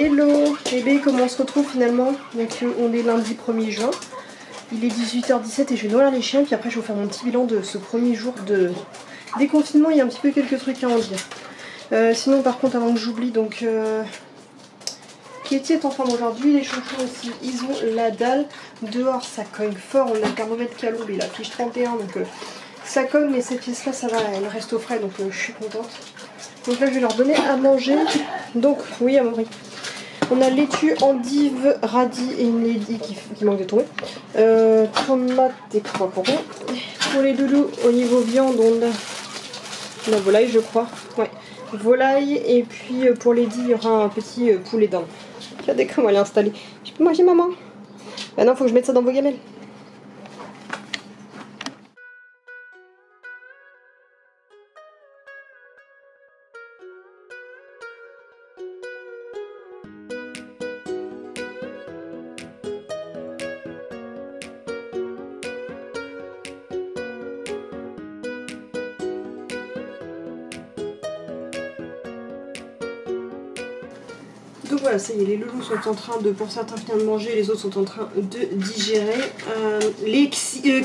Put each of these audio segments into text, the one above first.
Hello. Eh bien comment on se retrouve finalement? Donc on est lundi 1er juin. Il est 18h17 et je vais nourrir les chiens. Puis après je vais vous faire mon petit bilan de ce premier jour de déconfinement. Il y a un petit peu quelques trucs à en dire. Sinon par contre avant que j'oublie, donc Katie est en forme aujourd'hui, les chouchous aussi, ils ont la dalle. Dehors ça cogne fort, on a le thermomètre Calombe, il affiche 31 donc ça cogne, mais cette pièce là ça va, elle reste au frais donc je suis contente. Donc là je vais leur donner à manger. Donc oui Amaury, on a laitue, endive, radis et une lady qui manque de tomber. Tomate et poivrons. Pour les loulous au niveau viande on a la volaille je crois. Ouais, volaille, et puis pour Lady il y aura un petit poulet d'Inde. Regardez comment elle est installée. Je peux manger maman? Bah non, faut que je mette ça dans vos gamelles. Donc voilà, ça y est, les loulous sont en train de, pour certains, finir de manger, les autres sont en train de digérer.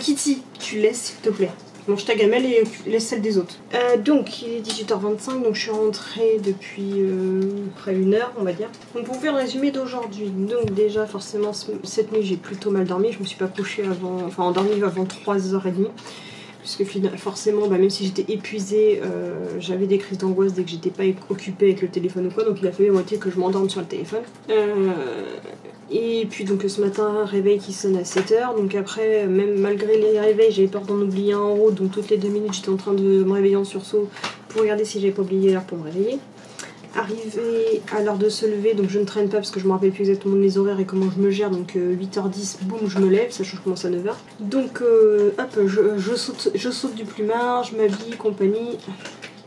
Kitty, tu laisses s'il te plaît. Mange ta gamelle et laisse celle des autres. Donc il est 18h25, donc je suis rentrée depuis près d'une heure, on va dire. Donc pour vous faire le résumé d'aujourd'hui, donc déjà forcément cette nuit j'ai plutôt mal dormi, je me suis pas couchée avant, enfin endormie avant 3h30. Puisque forcément, même si j'étais épuisée, j'avais des crises d'angoisse dès que j'étais pas occupée avec le téléphone ou quoi, donc il a fallu à moitié que je m'endorme sur le téléphone. Et puis donc ce matin, réveil qui sonne à 7h, donc après, même malgré les réveils, j'avais peur d'en oublier un en route, donc toutes les 2 minutes j'étais en train de me réveiller en sursaut pour regarder si j'avais pas oublié l'heure pour me réveiller. Arrivé à l'heure de se lever, donc je ne traîne pas parce que je me rappelle plus exactement les horaires et comment je me gère, donc 8h10, boum, je me lève, sachant que je commence à 9h. Donc hop, je saute du plumard, je m'habille, compagnie.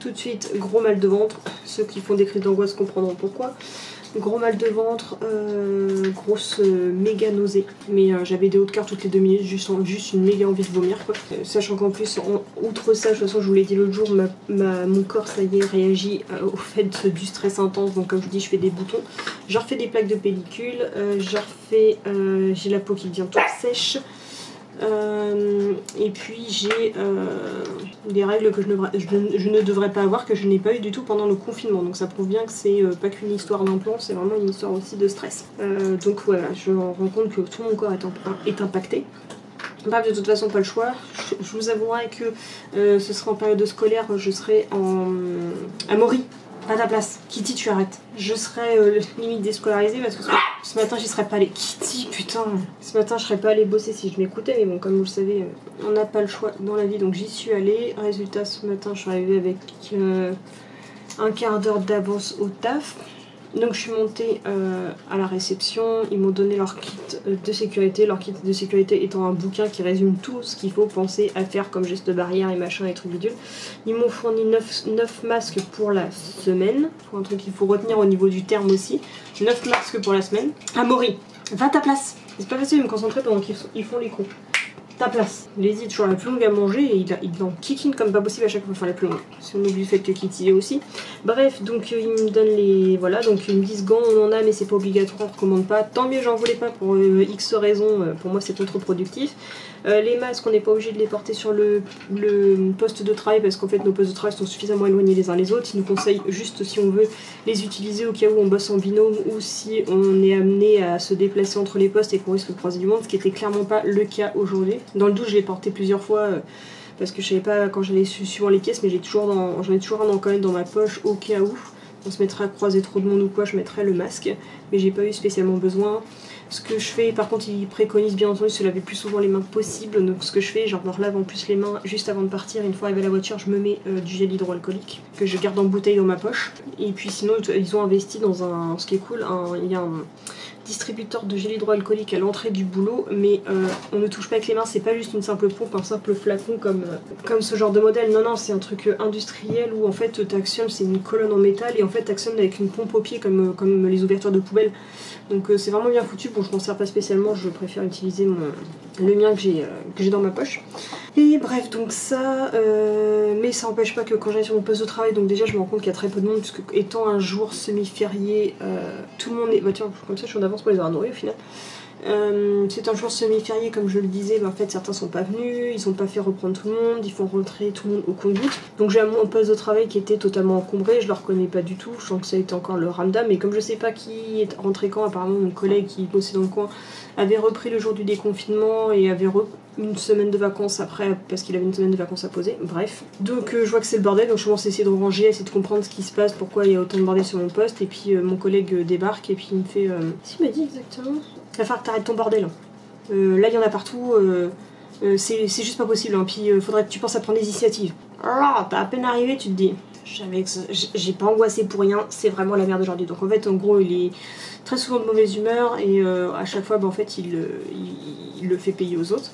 Tout de suite, gros mal de ventre, ceux qui font des crises d'angoisse comprendront pourquoi. Gros mal de ventre, grosse méga nausée, mais j'avais des hauts de cœur toutes les 2 minutes, juste une méga envie de vomir quoi. Sachant qu'en plus, outre ça, de toute façon je vous l'ai dit l'autre jour, mon corps ça y est réagit au fait du stress intense, donc comme je vous dis je fais des boutons, je refais des plaques de pellicule, j'ai la peau qui devient toute sèche. Et puis j'ai des règles que je ne devrais pas avoir, que je n'ai pas eu du tout pendant le confinement, donc ça prouve bien que c'est pas qu'une histoire d'implant, c'est vraiment une histoire aussi de stress. Donc voilà, je me rends compte que tout mon corps est impacté. Bref, de toute façon pas le choix. Je vous avouerai que ce sera en période scolaire, je serai à Maury. Pas ta place. Kitty, tu arrêtes. Je serais limite déscolarisée parce que ce matin, j'y serais pas allée. Kitty, putain. Ce matin, je serais pas allée bosser si je m'écoutais. Mais bon, comme vous le savez, on n'a pas le choix dans la vie. Donc j'y suis allée. Résultat, ce matin, je suis arrivée avec un quart d'heure d'avance au taf. Donc je suis montée à la réception, ils m'ont donné leur kit de sécurité, leur kit de sécurité étant un bouquin qui résume tout ce qu'il faut penser à faire comme geste barrière et machin et trucs bidules. Ils m'ont fourni 9 masques pour la semaine, pour un truc qu'il faut retenir au niveau du terme aussi, 9 masques pour la semaine. Amaury, va à ta place, c'est pas facile de me concentrer pendant qu'ils font les coups. Ta place. Lady est toujours la plus longue à manger et il en kikine comme pas possible à chaque fois, enfin la plus longue. Si on oublie le fait que Kitty est aussi. Bref, donc ils me donnent les... Voilà, donc ils me disent gants, on en a mais c'est pas obligatoire, on recommande pas. Tant mieux, j'en voulais pas pour X raisons, pour moi c'est contre-productif. Les masques, on n'est pas obligé de les porter sur le poste de travail parce qu'en fait nos postes de travail sont suffisamment éloignés les uns les autres. Ils nous conseillent juste si on veut les utiliser au cas où on bosse en binôme ou si on est amené à se déplacer entre les postes et qu'on risque de croiser du monde, ce qui était clairement pas le cas aujourd'hui. Dans le doute, je l'ai porté plusieurs fois parce que je savais pas quand j'allais suivant les pièces, mais j'en ai toujours un quand même dans ma poche au cas où on se mettrait à croiser trop de monde ou quoi, je mettrais le masque, mais j'ai pas eu spécialement besoin. Ce que je fais, par contre, ils préconisent bien entendu de se laver le plus souvent les mains possible, donc ce que je fais, genre je me relave en plus les mains juste avant de partir. Une fois arrivé à la voiture, je me mets du gel hydroalcoolique que je garde en bouteille dans ma poche, et puis sinon ils ont investi dans ce qui est cool, il y a un distributeur de gel hydroalcoolique à l'entrée du boulot, mais on ne touche pas avec les mains, c'est pas juste une simple pompe, un simple flacon comme ce genre de modèle, non, c'est un truc industriel où en fait t'actionnes, c'est une colonne en métal et en fait t'actionnes avec une pompe au pied comme les ouvertures de poubelle. Donc c'est vraiment bien foutu. Bon, je m'en sers pas spécialement, je préfère utiliser le mien que j'ai dans ma poche. Et bref, donc ça, mais ça n'empêche pas que quand j'arrive sur mon poste de travail, donc déjà je me rends compte qu'il y a très peu de monde, puisque étant un jour semi-férié, tout le monde est... Bah tiens, comme ça je suis en avance pour les avoir nourris au final. C'est un jour semi-férié, comme je le disais, en fait certains sont pas venus, ils ont pas fait reprendre tout le monde, ils font rentrer tout le monde au compte-gouttes. Donc j'ai mon poste de travail qui était totalement encombré, je le reconnais pas du tout, je sens que ça a été encore le ramdam, mais comme je sais pas qui est rentré quand, apparemment mon collègue qui bossait dans le coin avait repris le jour du déconfinement et avait une semaine de vacances après, parce qu'il avait une semaine de vacances à poser, bref. Donc je vois que c'est le bordel, donc je commence à essayer de ranger, à essayer de comprendre ce qui se passe, pourquoi il y a autant de bordel sur mon poste, et puis mon collègue débarque et puis il me fait... Si, il m'a dit exactement... Il va falloir que t'arrêtes ton bordel. Là, il y en a partout. C'est juste pas possible. Hein. Puis, faudrait que tu penses à prendre des initiatives. Ah, t'as à peine arrivé, tu te dis. J'ai pas angoissé pour rien. C'est vraiment la merde aujourd'hui. Donc, en fait, en gros, il est très souvent de mauvaise humeur. Et à chaque fois, en fait, il le fait payer aux autres.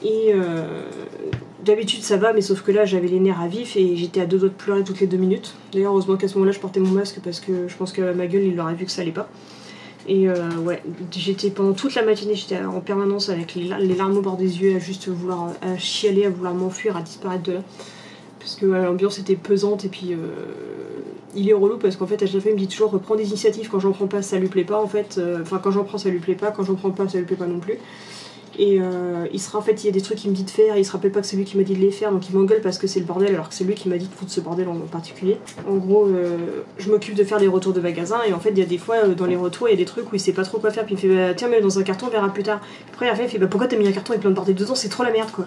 Et d'habitude, ça va. Mais sauf que là, j'avais les nerfs à vif. Et j'étais à deux doigts de pleurer toutes les 2 minutes. D'ailleurs, heureusement qu'à ce moment-là, je portais mon masque. Parce que je pense que ma gueule, il aurait vu que ça allait pas. Et ouais, j'étais pendant toute la matinée, j'étais en permanence avec les larmes au bord des yeux, à juste vouloir à chialer, à vouloir m'enfuir, à disparaître de là. Parce que l'ambiance était pesante et puis il est relou parce qu'en fait à chaque fois il me dit toujours prends des initiatives, quand j'en prends pas ça lui plaît pas en fait, enfin quand j'en prends ça lui plaît pas, quand j'en prends pas ça lui plaît pas non plus. Et en fait il y a des trucs qu'il me dit de faire, il se rappelle pas que c'est lui qui m'a dit de les faire, donc il m'engueule parce que c'est le bordel alors que c'est lui qui m'a dit de foutre ce bordel en particulier. En gros je m'occupe de faire des retours de magasin et en fait il y a des fois dans les retours il y a des trucs où il sait pas trop quoi faire, puis il me fait bah, tiens mets-le dans un carton, on verra plus tard. Après il fait bah pourquoi t'as mis un carton avec plein de bordel dedans, c'est trop la merde quoi.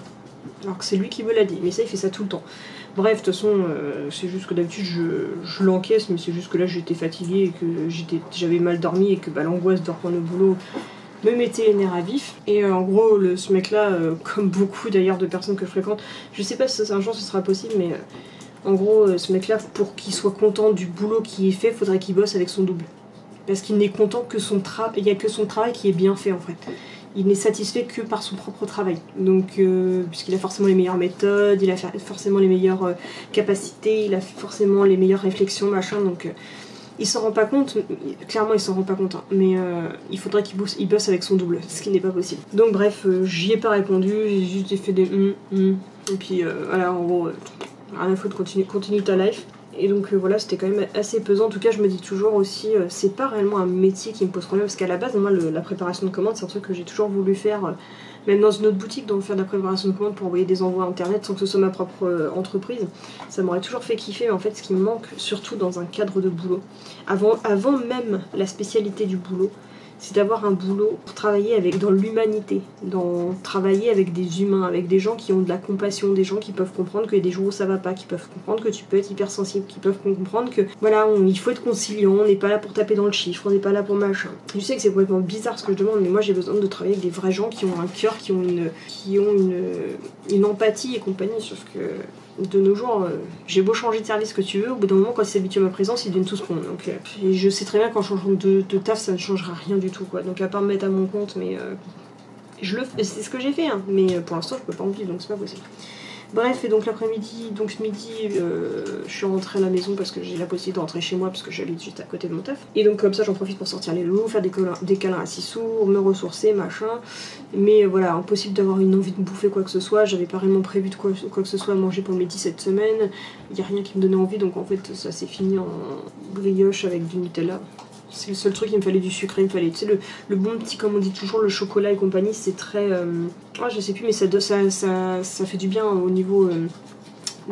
Alors que c'est lui qui me l'a dit, mais ça il fait ça tout le temps. Bref, de toute façon, c'est juste que d'habitude je l'encaisse, mais c'est juste que là j'étais fatiguée et que j'avais mal dormi et que bah, l'angoisse de reprendre le boulot me mettait les nerfs à vif. Et en gros, ce mec-là, comme beaucoup d'ailleurs de personnes que je fréquente, je sais pas si un jour ce sera possible, mais en gros, ce mec-là, pour qu'il soit content du boulot qui est fait, faudrait qu'il bosse avec son double. Parce qu'il n'est content que il y a que son travail qui est bien fait en fait. Il n'est satisfait que par son propre travail. Donc, puisqu'il a forcément les meilleures méthodes, il a forcément les meilleures capacités, il a forcément les meilleures réflexions, machin, donc il s'en rend pas compte, clairement il s'en rend pas compte, hein, mais il faudrait qu'il bosse avec son double, ce qui n'est pas possible. Donc bref, j'y ai pas répondu, j'ai juste fait des et puis voilà, en gros, rien à foutre, continue ta life. Et donc voilà, c'était quand même assez pesant. En tout cas, je me dis toujours aussi, c'est pas réellement un métier qui me pose problème, parce qu'à la base, moi, la préparation de commandes, c'est un truc que j'ai toujours voulu faire, même dans une autre boutique, donc faire de la préparation de commandes pour envoyer des envois internet sans que ce soit ma propre entreprise. Ça m'aurait toujours fait kiffer, mais en fait, ce qui me manque, surtout dans un cadre de boulot, avant même la spécialité du boulot, c'est d'avoir un boulot pour travailler dans l'humanité, travailler avec des humains, avec des gens qui ont de la compassion, des gens qui peuvent comprendre qu'il y a des jours où ça va pas, qui peuvent comprendre que tu peux être hypersensible, qui peuvent comprendre que voilà, il faut être conciliant, on n'est pas là pour taper dans le chiffre, on n'est pas là pour machin. Je sais que c'est complètement bizarre ce que je demande, mais moi j'ai besoin de travailler avec des vrais gens qui ont un cœur, qui ont une empathie et compagnie, sauf que de nos jours, j'ai beau changer de service que tu veux, au bout d'un moment, quand ils s'habituent à ma présence, ils deviennent tous cons. Donc, je sais très bien qu'en changeant de taf, ça ne changera rien du tout, quoi. Donc, à part me mettre à mon compte, mais c'est ce que j'ai fait, hein. Mais pour l'instant, je peux pas en vivre, donc c'est pas possible. Bref, et donc l'après-midi, donc ce midi, je suis rentrée à la maison parce que j'ai la possibilité de rentrer chez moi parce que j'habite juste à côté de mon taf. Et donc comme ça, j'en profite pour sortir les loulous, faire des câlins à Sissou, me ressourcer, machin. Mais voilà, impossible d'avoir une envie de bouffer quoi que ce soit. J'avais pas réellement prévu de quoi que ce soit à manger pour le midi cette semaine. Il y a rien qui me donnait envie, donc en fait, ça s'est fini en brioche avec du Nutella. C'est le seul truc, il me fallait du sucre, il me fallait, tu sais, le bon petit, comme on dit toujours, le chocolat et compagnie, c'est très... je sais plus, mais ça fait du bien au niveau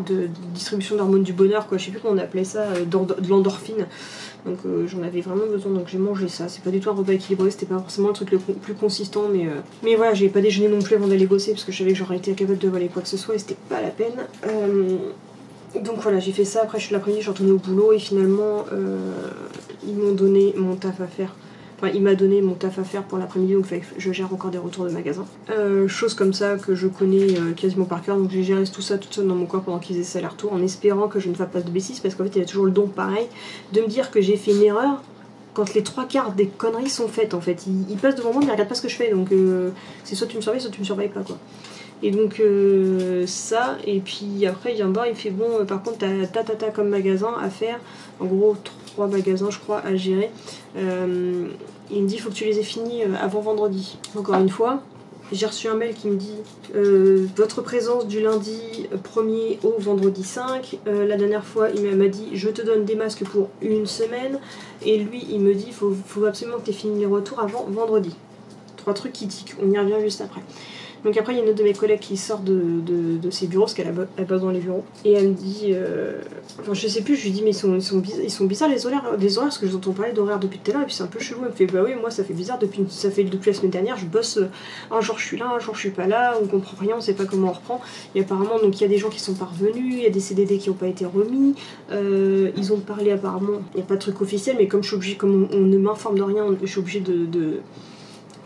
de distribution d'hormones du bonheur, quoi. Je sais plus comment on appelait ça, de l'endorphine. Donc j'en avais vraiment besoin, donc j'ai mangé ça. C'est pas du tout un repas équilibré, c'était pas forcément le truc le plus consistant, mais voilà, j'ai pas déjeuné non plus avant d'aller bosser, parce que je savais que j'aurais été capable de valer quoi que ce soit, et c'était pas la peine. Donc voilà, j'ai fait ça, après l'après-midi je suis retournée au boulot et finalement ils m'ont donné mon taf à faire. Enfin, il m'a donné mon taf à faire pour l'après-midi, donc je gère encore des retours de magasin. Chose comme ça que je connais quasiment par cœur, donc j'ai géré tout ça toute seule dans mon coin pendant qu'ils faisaient ça aller-retour, en espérant que je ne fasse pas de bêtises, parce qu'en fait il y a toujours le don pareil, de me dire que j'ai fait une erreur quand les 3/4 des conneries sont faites en fait. Ils passent devant moi mais ils regardent pas ce que je fais, donc c'est soit tu me surveilles, soit tu me surveilles pas quoi. Et donc ça, et puis après il vient me voir, il me fait bon par contre t'as comme magasin à faire, en gros 3 magasins je crois à gérer. Il me dit faut que tu les aies finis avant vendredi. Encore une fois, j'ai reçu un mail qui me dit votre présence du lundi 1er au vendredi 5. La dernière fois, il m'a dit je te donne des masques pour une semaine. Et lui, il me dit faut absolument que tu aies fini les retours avant vendredi. 3 trucs qui tiquent, on y revient juste après. Donc après, il y a une autre de mes collègues qui sort de ses bureaux, parce qu'elle bosse dans les bureaux, et elle me dit, enfin je sais plus, je lui dis mais ils sont bizarres les horaires, parce que je vous entends parler d'horaires depuis tout à l'heure, et puis c'est un peu chelou. Elle me fait bah oui, moi ça fait bizarre, depuis la semaine dernière, je bosse, un jour je suis là, un jour je suis pas là, on comprend rien, on sait pas comment on reprend. Et apparemment, donc il y a des gens qui sont parvenus, il y a des CDD qui n'ont pas été remis, ils ont parlé apparemment, il n'y a pas de truc officiel, mais comme je suis obligée, comme on ne m'informe de rien, je suis obligée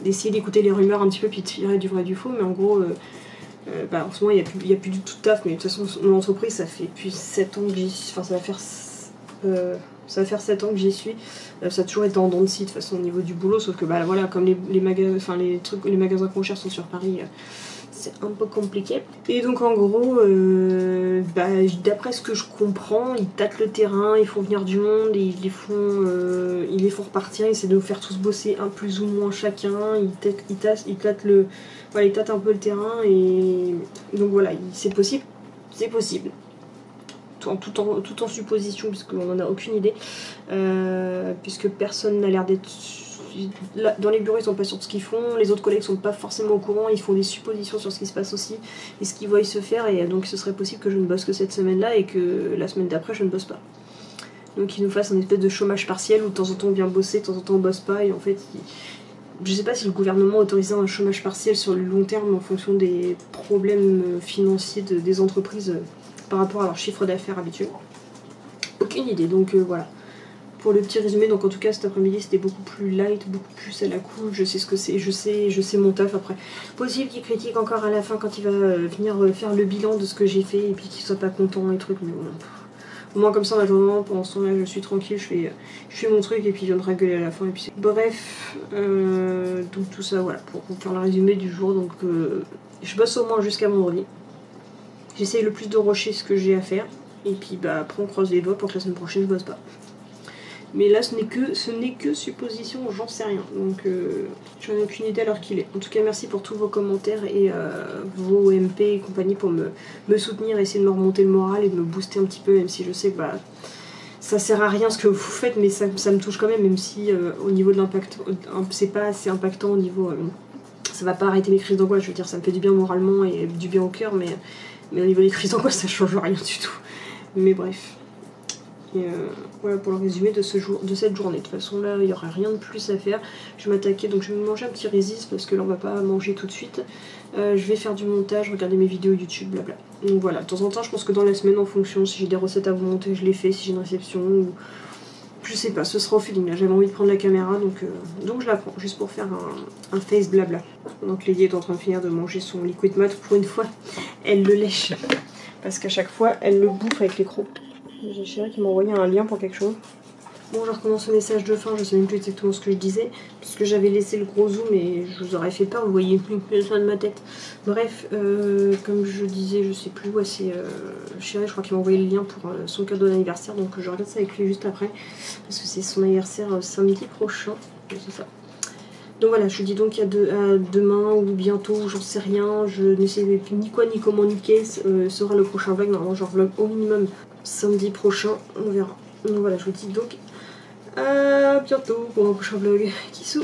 d'essayer d'écouter les rumeurs un petit peu puis de tirer du vrai du faux, mais en gros en ce moment il n'y a plus du tout de taf, mais de toute façon mon entreprise ça fait depuis 7 ans que j'y suis, enfin ça va faire 7 ans que j'y suis, ça a toujours été en dents de scie de toute façon au niveau du boulot, sauf que voilà, comme les magasins qu'on cherche sont sur Paris, c'est un peu compliqué. Et donc en gros, d'après ce que je comprends, ils tâtent le terrain, ils font venir du monde, et ils les font repartir, ils essaient de nous faire tous bosser un plus ou moins chacun, ils tâtent un peu le terrain, et donc voilà, c'est possible, tout en supposition, puisqu'on n'en a aucune idée, puisque personne n'a l'air d'être... Dans les bureaux ils sont pas sûrs de ce qu'ils font, les autres collègues sont pas forcément au courant, ils font des suppositions sur ce qui se passe aussi et ce qu'ils voient se faire, et donc ce serait possible que je ne bosse que cette semaine là et que la semaine d'après je ne bosse pas. Donc ils nous fassent un espèce de chômage partiel où de temps en temps on vient bosser, de temps en temps on bosse pas, et en fait je sais pas si le gouvernement autorisait un chômage partiel sur le long terme en fonction des problèmes financiers des entreprises par rapport à leur chiffre d'affaires habituel. Aucune idée, donc voilà. Pour le petit résumé, donc en tout cas cet après-midi c'était beaucoup plus light, beaucoup plus à la cool, je sais ce que c'est, je sais mon taf après. Possible qu'il critique encore à la fin quand il va venir faire le bilan de ce que j'ai fait et puis qu'il soit pas content et trucs, mais bon. Au moins comme ça en attendant, pendant ce temps-là je suis tranquille, je fais mon truc et puis il viendra gueuler à la fin et puis c'est... Bref, donc tout ça voilà, pour vous faire le résumé du jour, donc je bosse au moins jusqu'à vendredi. J'essaye le plus de rusher ce que j'ai à faire, et puis après on croise les doigts pour que la semaine prochaine je bosse pas. Mais là ce n'est que supposition, j'en sais rien, donc j'en ai aucune idée à l'heure qu'il est. En tout cas merci pour tous vos commentaires et vos MP et compagnie pour me soutenir, essayer de me remonter le moral et de me booster un petit peu, même si je sais que ça sert à rien ce que vous faites, mais ça me touche quand même si au niveau de l'impact, c'est pas assez impactant au niveau... ça va pas arrêter mes crises d'angoisse, je veux dire ça me fait du bien moralement et du bien au cœur, mais au niveau des crises d'angoisse ça change rien du tout. Mais bref. Et voilà pour le résumé de cette journée. De toute façon là il n'y aura rien de plus à faire. Je vais m'attaquer, donc je vais me manger un petit résiste parce que là on va pas manger tout de suite. Je vais faire du montage, regarder mes vidéos YouTube, blabla. Donc voilà, de temps en temps je pense que dans la semaine en fonction, si j'ai des recettes à vous monter je les fais, si j'ai une réception ou... Je sais pas, ce sera au feeling là, j'avais envie de prendre la caméra donc je la prends, juste pour faire un face blabla. Donc Lady est en train de finir de manger son liquid mat, pour une fois elle le lèche. Parce qu'à chaque fois elle le bouffe avec les crocs. J'ai chéri qui m'a envoyé un lien pour quelque chose. Bon, je recommence le message de fin, je sais même plus exactement ce que je disais, puisque j'avais laissé le gros zoom et je vous aurais fait peur, vous voyez plus le fin de ma tête. Bref, comme je disais, je sais plus, ouais, c'est chéri, je crois qu'il m'a envoyé le lien pour son cadeau d'anniversaire, donc je regarde ça avec lui juste après, parce que c'est son anniversaire samedi prochain, c'est ça. Donc voilà, je dis donc à demain ou bientôt, j'en sais rien, je ne sais ni quoi ni comment ni qu'est-ce sera le prochain vlog. Normalement, je vlog au minimum samedi prochain, on verra. Donc voilà, je vous dis donc à bientôt pour un prochain vlog. Kissou!